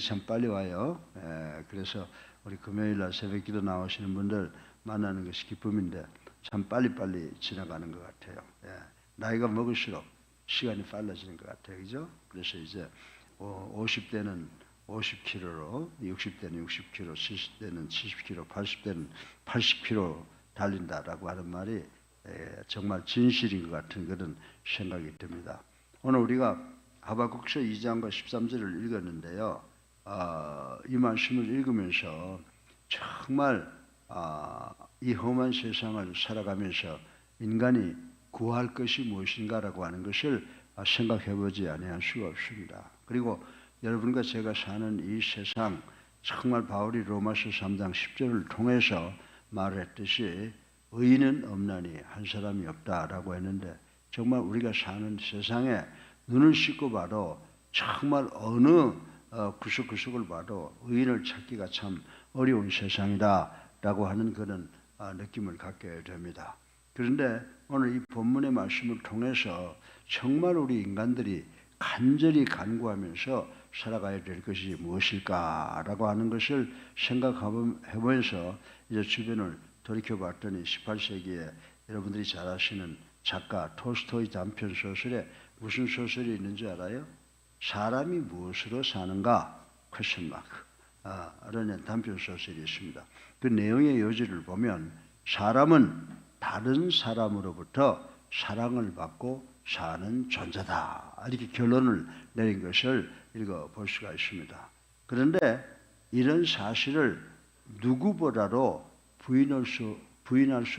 참 빨리 와요. 그래서 우리 금요일날 새벽기도 나오시는 분들 만나는 것이 기쁨인데 참 빨리빨리 지나가는 것 같아요. 나이가 먹을수록 시간이 빨라지는 것 같아요. 그죠? 그래서 이제 50대는 50km로, 60대는 60km, 70대는 70km, 80대는 80km 달린다라고 하는 말이 정말 진실인 것 같은 그런 생각이 듭니다. 오늘 우리가 하박국서 2장과 13절을 읽었는데요. 이 말씀을 읽으면서 정말 이 험한 세상을 살아가면서 인간이 구할 것이 무엇인가라고 하는 것을 생각해보지 아니할 수가 없습니다. 그리고 여러분과 제가 사는 이 세상, 정말 바울이 로마서 3장 10절을 통해서 말했듯이 의인은 없나니 한 사람이 없다라고 했는데, 정말 우리가 사는 세상에 눈을 씻고 봐도 정말 어느 구석구석을 봐도 의인을 찾기가 참 어려운 세상이다라고 하는 그런 느낌을 갖게 됩니다. 그런데 오늘 이 본문의 말씀을 통해서 정말 우리 인간들이 간절히 간구하면서 살아가야 될 것이 무엇일까라고 하는 것을 생각해보면서 이제 주변을 돌이켜봤더니 18세기에 여러분들이 잘 아시는 작가 톨스토이 단편 소설에 무슨 소설이 있는지 알아요? 사람이 무엇으로 사는가? 라는 단편 소설이 있습니다. 그 내용의 요지를 보면 사람은 다른 사람으로부터 사랑을 받고 사는 존재다, 이렇게 결론을 내린 것을 읽어볼 수가 있습니다. 그런데 이런 사실을 누구보다도 부인할 수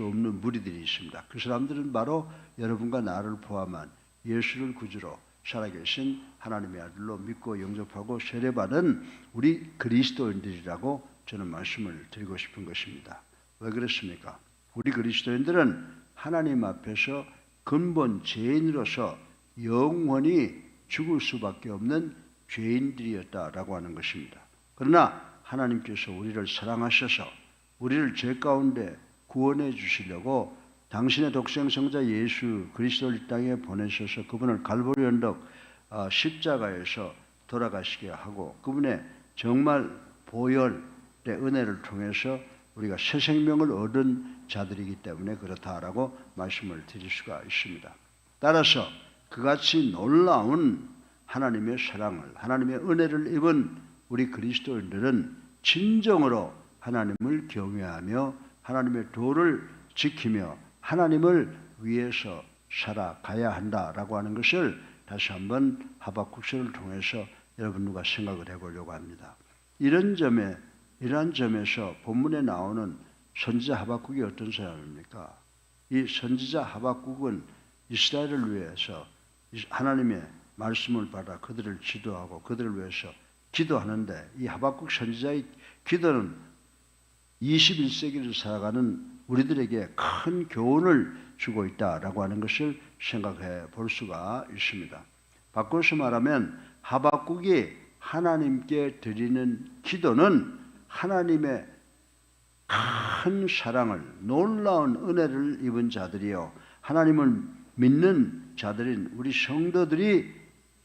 없는 무리들이 있습니다. 그 사람들은 바로 여러분과 나를 포함한 예수를 구주로 살아계신 하나님의 아들로 믿고 영접하고 세례받은 우리 그리스도인들이라고 저는 말씀을 드리고 싶은 것입니다. 왜 그렇습니까? 우리 그리스도인들은 하나님 앞에서 근본 죄인으로서 영원히 죽을 수밖에 없는 죄인들이었다라고 하는 것입니다. 그러나 하나님께서 우리를 사랑하셔서 우리를 죄 가운데 구원해 주시려고 당신의 독생성자 예수 그리스도를 이 땅에 보내셔서 그분을 갈보리 언덕 십자가에서 돌아가시게 하고 그분의 정말 보혈의 은혜를 통해서 우리가 새 생명을 얻은 자들이기 때문에 그렇다라고 말씀을 드릴 수가 있습니다. 따라서 그같이 놀라운 하나님의 사랑을, 하나님의 은혜를 입은 우리 그리스도인들은 진정으로 하나님을 경외하며 하나님의 도를 지키며 하나님을 위해서 살아가야 한다라고 하는 것을 다시 한번 하박국서를 통해서 여러분과 생각을 해보려고 합니다. 이러한 점에서 본문에 나오는 선지자 하박국이 어떤 사람입니까? 이 선지자 하박국은 이스라엘을 위해서 하나님의 말씀을 받아 그들을 지도하고 그들을 위해서 기도하는데, 이 하박국 선지자의 기도는 21세기를 살아가는 우리들에게 큰 교훈을 주고 있다라고 하는 것을 생각해 볼 수가 있습니다. 바꿔서 말하면 하박국이 하나님께 드리는 기도는 하나님의 큰 사랑을, 놀라운 은혜를 입은 자들이요, 하나님을 믿는 자들인 우리 성도들이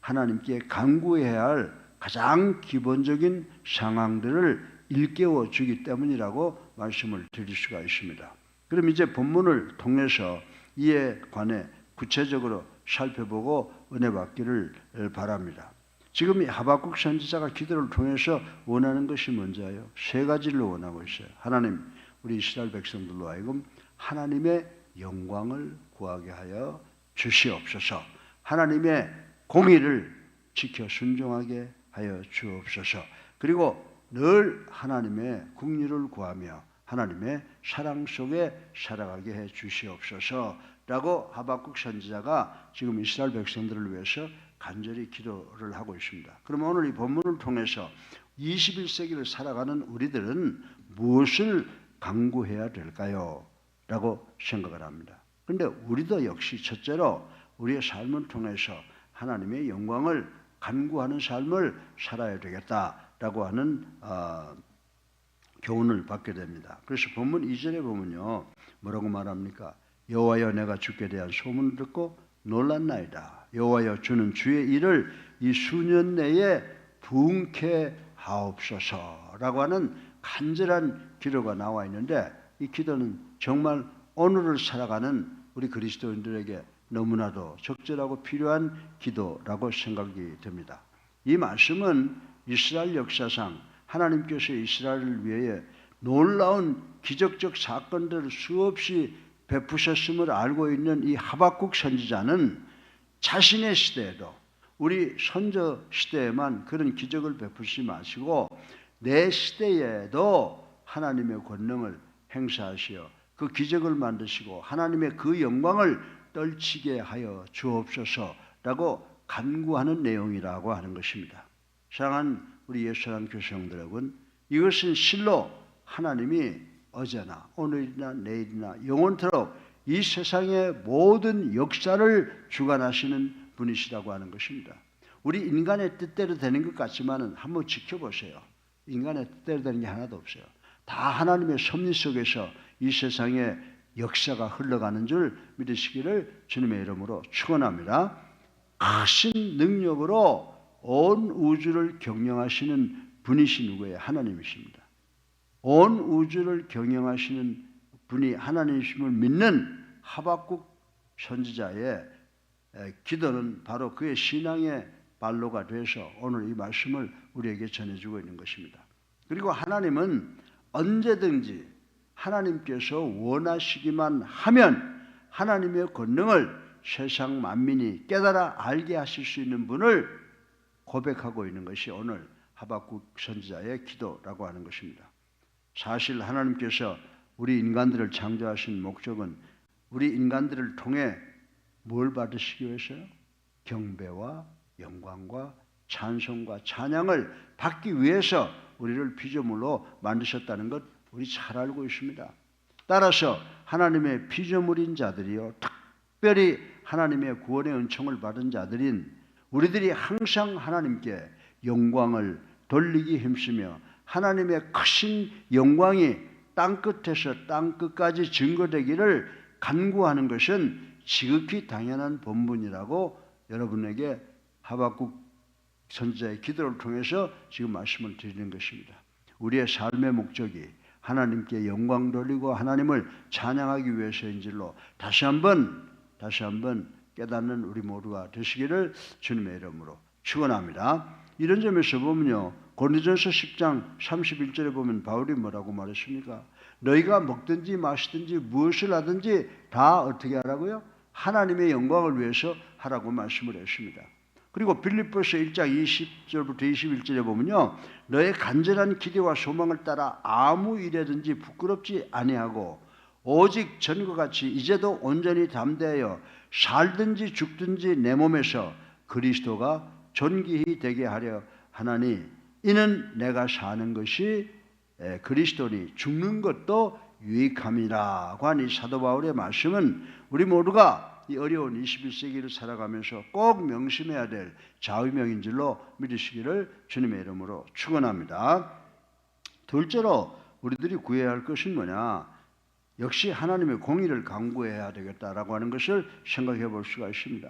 하나님께 간구해야 할 가장 기본적인 상황들을 일깨워 주기 때문이라고 말씀을 드릴 수가 있습니다. 그럼 이제 본문을 통해서 이에 관해 구체적으로 살펴보고 은혜 받기를 바랍니다. 지금 이 하박국 선지자가 기도를 통해서 원하는 것이 뭔지요? 세 가지를 원하고 있어요. 하나님, 우리 이스라엘 백성들로 하여금 하나님의 영광을 구하게 하여 주시옵소서. 하나님의 공의를 지켜 순종하게 하여 주옵소서. 그리고 늘 하나님의 긍휼을 구하며 하나님의 사랑 속에 살아가게 해 주시옵소서라고 하박국 선지자가 지금 이스라엘 백성들을 위해서 간절히 기도를 하고 있습니다. 그럼 오늘 이 본문을 통해서 21세기를 살아가는 우리들은 무엇을 간구해야 될까요? 라고 생각을 합니다. 그런데 우리도 역시 첫째로 우리의 삶을 통해서 하나님의 영광을 간구하는 삶을 살아야 되겠다라고 하는 교훈을 받게 됩니다. 그래서 본문 2절에 보면요, 뭐라고 말합니까? 여호와여, 내가 주께 대한 소문을 듣고 놀랐나이다. 여호와여, 주는 주의 일을 이 수년 내에 부흥케 하옵소서라고 하는 간절한 기도가 나와 있는데, 이 기도는 정말 오늘을 살아가는 우리 그리스도인들에게 너무나도 적절하고 필요한 기도라고 생각이 됩니다. 이 말씀은 이스라엘 역사상 하나님께서 이스라엘을 위해 놀라운 기적적 사건들을 수없이 베푸셨음을 알고 있는 이 하박국 선지자는 자신의 시대에도, 우리 선조 시대에만 그런 기적을 베푸시지 마시고 내 시대에도 하나님의 권능을 행사하시어 그 기적을 만드시고 하나님의 그 영광을 떨치게 하여 주옵소서라고 간구하는 내용이라고 하는 것입니다. 사랑하는 우리 예수님 교성들 여러분, 이것은 실로 하나님이 어제나 오늘이나 내일이나 영원토록 이 세상의 모든 역사를 주관하시는 분이시라고 하는 것입니다. 우리 인간의 뜻대로 되는 것 같지만은 한번 지켜보세요. 인간의 뜻대로 되는 게 하나도 없어요. 다 하나님의 섭리 속에서 이 세상의 역사가 흘러가는 줄 믿으시기를 주님의 이름으로 축원합니다. 크신 능력으로 온 우주를 경영하시는 분이신 누구예요? 하나님이십니다. 온 우주를 경영하시는 분이 하나님이심을 믿는 하박국 선지자의 기도는 바로 그의 신앙의 발로가 돼서 오늘 이 말씀을 우리에게 전해주고 있는 것입니다. 그리고 하나님은 언제든지 하나님께서 원하시기만 하면 하나님의 권능을 세상 만민이 깨달아 알게 하실 수 있는 분을 고백하고 있는 것이 오늘 하박국 선지자의 기도라고 하는 것입니다. 사실 하나님께서 우리 인간들을 창조하신 목적은 우리 인간들을 통해 뭘 받으시기 위해서요? 경배와 영광과 찬송과 찬양을 받기 위해서 우리를 피조물로 만드셨다는 것 우리 잘 알고 있습니다. 따라서 하나님의 피조물인 자들이요, 특별히 하나님의 구원의 은총을 받은 자들인 우리들이 항상 하나님께 영광을 돌리기 힘쓰며 하나님의 크신 영광이 땅끝에서 땅끝까지 증거되기를 간구하는 것은 지극히 당연한 본분이라고 여러분에게 하박국 선지자의 기도를 통해서 지금 말씀을 드리는 것입니다. 우리의 삶의 목적이 하나님께 영광 돌리고 하나님을 찬양하기 위해서인 줄로 다시 한번 깨닫는 우리 모두가 되시기를 주님의 이름으로 축원합니다. 이런 점에서 보면요, 고린도전서 10장 31절에 보면 바울이 뭐라고 말했습니까? 너희가 먹든지 마시든지 무엇을 하든지 다 어떻게 하라고요? 하나님의 영광을 위해서 하라고 말씀을 했습니다. 그리고 빌립보서 1장 20절부터 21절에 보면요, 너의 간절한 기대와 소망을 따라 아무 일에든지 부끄럽지 아니하고 오직 전과 같이 이제도 온전히 담대하여 살든지 죽든지 내 몸에서 그리스도가 존귀히 되게 하려 하나니 이는 내가 사는 것이 그리스도니 죽는 것도 유익함이라고 하니 사도 바울의 말씀은 우리 모두가 이 어려운 21세기를 살아가면서 꼭 명심해야 될 좌우명인 줄로 믿으시기를 주님의 이름으로 축원합니다. 둘째로 우리들이 구해야 할 것은 뭐냐? 역시 하나님의 공의를 강구해야 되겠다라고 하는 것을 생각해 볼 수가 있습니다.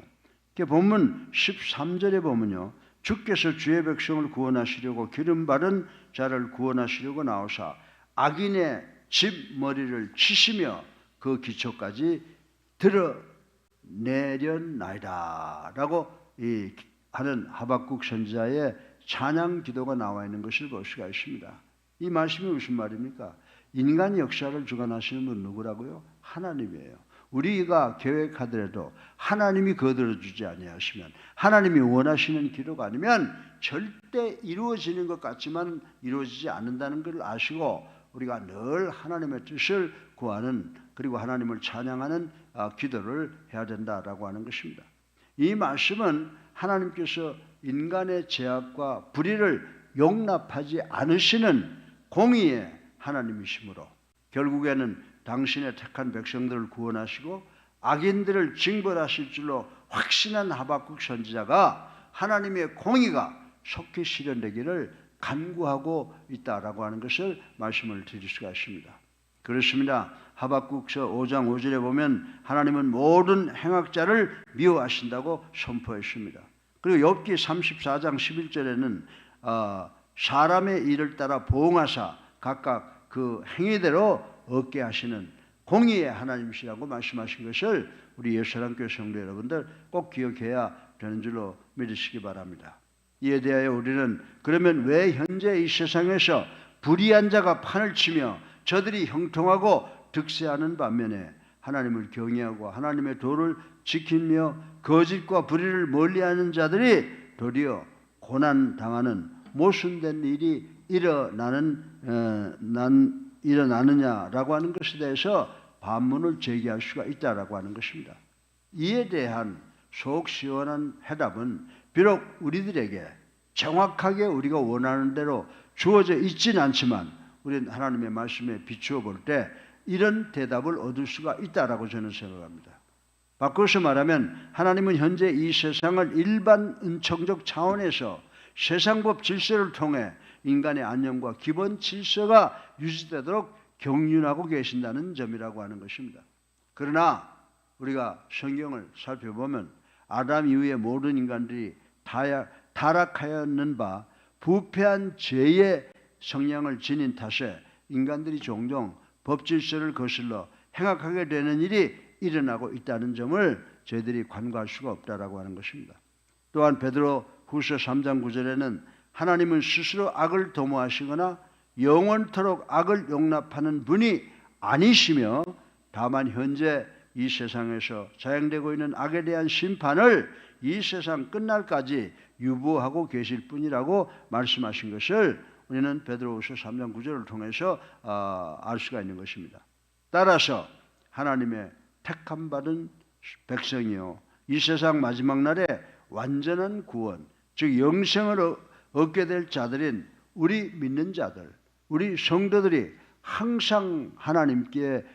본문 13절에 보면요, 주께서 주의 백성을 구원하시려고 기름 바른 자를 구원하시려고 나오사 악인의 집 머리를 치시며 그 기초까지 드러내렸나이다 라고 하는 하박국 선지자의 찬양 기도가 나와 있는 것을 볼 수가 있습니다. 이 말씀이 무슨 말입니까? 인간 역사를 주관하시는 분 누구라고요? 하나님이에요. 우리가 계획하더라도 하나님이 거들어주지 아니하시면, 하나님이 원하시는 기도가 아니면 절대 이루어지는 것 같지만 이루어지지 않는다는 걸 아시고 우리가 늘 하나님의 뜻을 구하는, 그리고 하나님을 찬양하는 기도를 해야 된다라고 하는 것입니다. 이 말씀은 하나님께서 인간의 죄악과 불의를 용납하지 않으시는 공의의 하나님이시므로 결국에는 당신의 택한 백성들을 구원하시고 악인들을 징벌하실 줄로 확신한 하박국 선지자가 하나님의 공의가 속히 실현되기를 간구하고 있다라고 하는 것을 말씀을 드릴 수가 있습니다. 그렇습니다. 하박국서 5장 5절에 보면 하나님은 모든 행악자를 미워하신다고 선포했습니다. 그리고 욥기 34장 11절에는 사람의 일을 따라 보응하사 각각 그 행위대로 얻게 하시는 공의의 하나님이시라고 말씀하신 것을 우리 예수사랑교회 성도 여러분들 꼭 기억해야 되는 줄로 믿으시기 바랍니다. 이에 대하여 우리는 그러면 왜 현재 이 세상에서 불의한 자가 판을 치며 저들이 형통하고 득세하는 반면에 하나님을 경외하고 하나님의 도를 지키며 거짓과 불의를 멀리하는 자들이 도리어 고난당하는 모순된 일이 일어나느냐라고 하는 것에 대해서 반문을 제기할 수가 있다라고 하는 것입니다. 이에 대한 속 시원한 해답은 비록 우리들에게 정확하게 우리가 원하는 대로 주어져 있지는 않지만 우리는 하나님의 말씀에 비추어 볼 때 이런 대답을 얻을 수가 있다라고 저는 생각합니다. 바꿔서 말하면 하나님은 현재 이 세상을 일반 은총적 차원에서 세상법 질서를 통해 인간의 안녕과 기본 질서가 유지되도록 경륜하고 계신다는 점이라고 하는 것입니다. 그러나 우리가 성경을 살펴보면 아담 이후에 모든 인간들이 타락하였는 바 부패한 죄의 성향을 지닌 탓에 인간들이 종종 법질서를 거슬러 행악하게 되는 일이 일어나고 있다는 점을 저희들이 간과할 수가 없다라고 하는 것입니다. 또한 베드로 후서 3장 9절에는 하나님은 스스로 악을 도모하시거나 영원토록 악을 용납하는 분이 아니시며 다만 현재 이 세상에서 자행되고 있는 악에 대한 심판을 이 세상 끝날까지 유보하고 계실 뿐이라고 말씀하신 것을 우리는 베드로후서 3장 9절을 통해서 알 수가 있는 것입니다. 따라서 하나님의 택함 받은 백성이요 이 세상 마지막 날에 완전한 구원, 즉 영생을 얻게 될 자들인 우리 믿는 자들, 우리 성도들이 항상 하나님께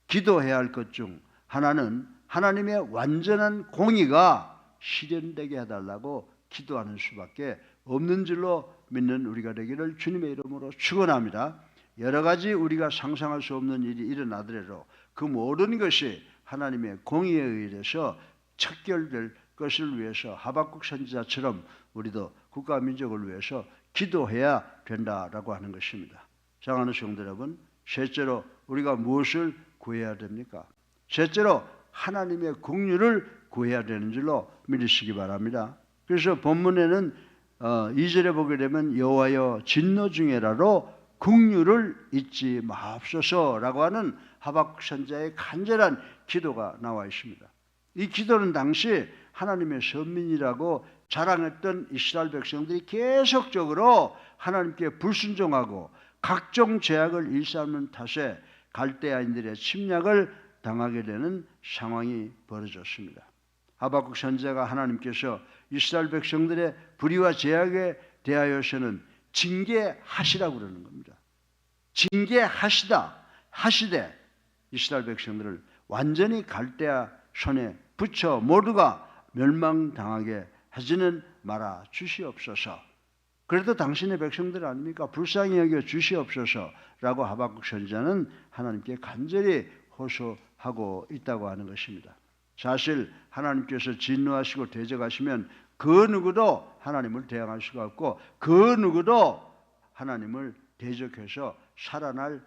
기도해야 할 것 중 하나는 하나님의 완전한 공의가 실현되게 해달라고 기도하는 수밖에 없는 줄로 믿는 우리가 되기를 주님의 이름으로 축원합니다. 여러 가지 우리가 상상할 수 없는 일이 일어나더라도 그 모든 것이 하나님의 공의에 의해서 척결될 것을 위해서 하박국 선지자처럼 우리도 국가 민족을 위해서 기도해야 된다라고 하는 것입니다. 사랑하는 성도 여러분, 셋째로 우리가 무엇을 구해야 됩니까? 셋째로 하나님의 긍휼을 구해야 되는 줄로 믿으시기 바랍니다. 그래서 본문에는 2절에 보게 되면 여호와여 진노 중에라도 긍휼을 잊지 마옵소서라고 하는 하박국 선지자의 간절한 기도가 나와 있습니다. 이 기도는 당시 하나님의 선민이라고 자랑했던 이스라엘 백성들이 계속적으로 하나님께 불순종하고 각종 죄악을 일삼는 탓에 갈대아인들의 침략을 당하게 되는 상황이 벌어졌습니다. 하박국 선지자가 하나님께서 이스라엘 백성들의 불의와 죄악에 대하여서는 징계하시라고 그러는 겁니다. 하시되 이스라엘 백성들을 완전히 갈대아 손에 붙여 모두가 멸망당하게 하지는 말아 주시옵소서. 그래도 당신의 백성들 아닙니까? 불쌍히 여겨 주시옵소서라고 하박국 선지자는 하나님께 간절히 호소하고 있다고 하는 것입니다. 사실 하나님께서 진노하시고 대적하시면 그 누구도 하나님을 대항할 수가 없고 그 누구도 하나님을 대적해서 살아날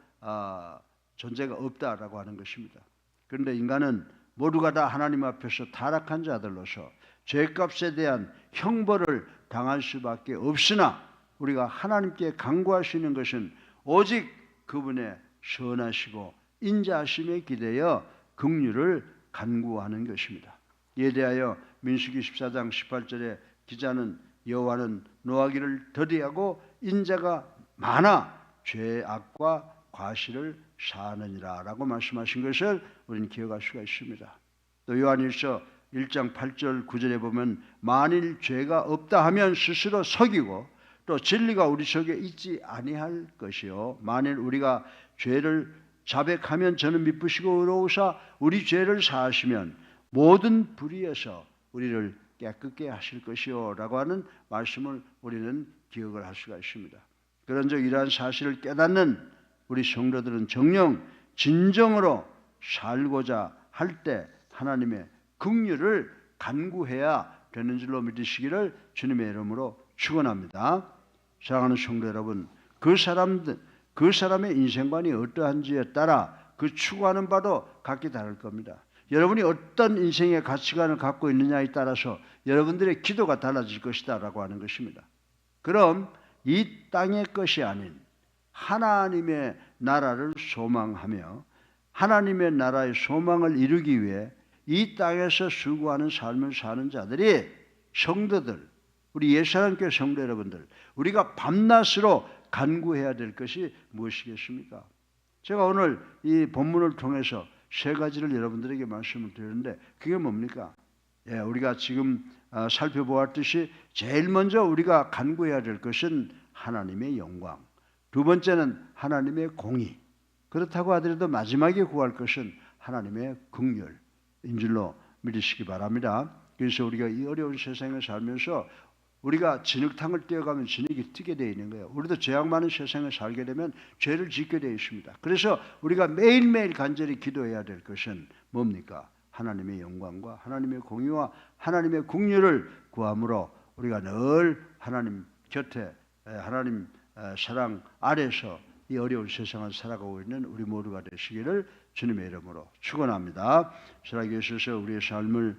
존재가 없다라고 하는 것입니다. 그런데 인간은 모두가 다 하나님 앞에서 타락한 자들로서 죄값에 대한 형벌을 당할 수밖에 없으나 우리가 하나님께 간구할 수 있는 것은 오직 그분의 선하시고 인자하심에 기대어 긍휼을 간구하는 것입니다. 이에 대하여 민수기 14장 18절에 기자는 여호와는 노하기를 더디하고 인자가 많아 죄악과 과실을 사하느니라 라고 말씀하신 것을 우리는 기억할 수가 있습니다. 또 요한일서 1장 8절 9절에 보면 만일 죄가 없다 하면 스스로 속이고 또 진리가 우리 속에 있지 아니할 것이요 만일 우리가 죄를 자백하면 저는 미쁘시고 의로우사 우리 죄를 사하시면 모든 불의에서 우리를 깨끗게 하실 것이요 라고 하는 말씀을 우리는 기억을 할 수가 있습니다. 그런즉 이러한 사실을 깨닫는 우리 성도들은 정녕 진정으로 살고자 할 때 하나님의 긍휼을 간구해야 되는 줄로 믿으시기를 주님의 이름으로 축원합니다. 사랑하는 성도 여러분, 그 사람의 인생관이 어떠한지에 따라 그 추구하는 바도 각기 다를 겁니다. 여러분이 어떤 인생의 가치관을 갖고 있느냐에 따라서 여러분들의 기도가 달라질 것이다라고 하는 것입니다. 그럼 이 땅의 것이 아닌 하나님의 나라를 소망하며 하나님의 나라의 소망을 이루기 위해 이 땅에서 수고하는 삶을 사는 자들이 성도들, 우리 옛사랑교회 성도 여러분들, 우리가 밤낮으로 간구해야 될 것이 무엇이겠습니까? 제가 오늘 이 본문을 통해서 세 가지를 여러분들에게 말씀을 드리는데 그게 뭡니까? 우리가 지금 살펴보았듯이 제일 먼저 우리가 간구해야 될 것은 하나님의 영광, 두 번째는 하나님의 공의, 그렇다고 하더라도 마지막에 구할 것은 하나님의 긍휼인 줄로 믿으시기 바랍니다. 그래서 우리가 이 어려운 세상에 살면서 우리가 진흙탕을 뛰어가면 진흙이 튀게 되어 있는 거예요. 우리도 죄악 많은 세상에 살게 되면 죄를 짓게 되어 있습니다. 그래서 우리가 매일매일 간절히 기도해야 될 것은 뭡니까? 하나님의 영광과 하나님의 공의와 하나님의 긍휼을 구함으로 우리가 늘 하나님 곁에 하나님 사랑 아래서 이 어려운 세상을 살아가고 있는 우리 모두가 되시기를 주님의 이름으로 축원합니다. 살아계셔서 우리의 삶을